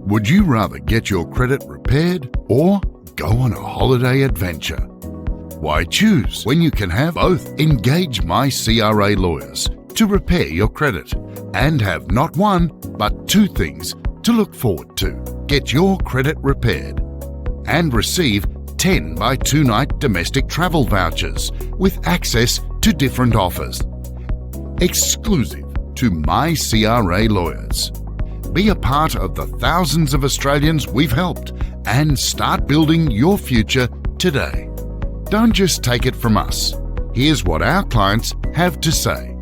Would you rather get your credit repaired or go on a holiday adventure? Why choose when you can have both? Engage MyCRa Lawyers to repair your credit and have not one but two things to look forward to. Get your credit repaired and receive 10 by 2-night domestic travel vouchers with access to different offers. Exclusive to MyCRa Lawyers. Be a part of the thousands of Australians we've helped and start building your future today. Don't just take it from us. Here's what our clients have to say.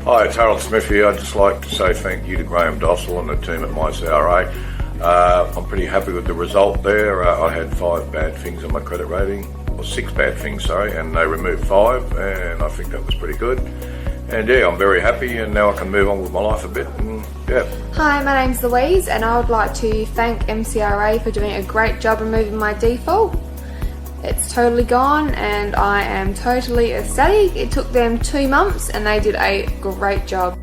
Hi, it's Harold Smith here. I'd just like to say thank you to Graham Dossel and the team at MyCRa. I'm pretty happy with the result there. I had 5 bad things on my credit rating, or 6 bad things, sorry, and they removed 5, and I think that was pretty good. And yeah, I'm very happy, and now I can move on with my life a bit, and yeah. Hi, my name's Louise, and I would like to thank MyCRa for doing a great job removing my default. It's totally gone, and I am totally ecstatic. It took them 2 months, and they did a great job.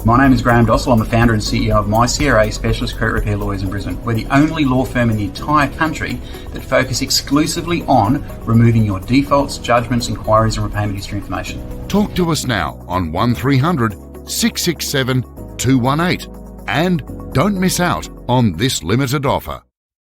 My name is Graham Dossel. I'm the founder and CEO of MyCRa Specialist Credit Repair Lawyers in Brisbane. We're the only law firm in the entire country that focus exclusively on removing your defaults, judgments, inquiries and repayment history information. Talk to us now on 1300 667 218 and don't miss out on this limited offer.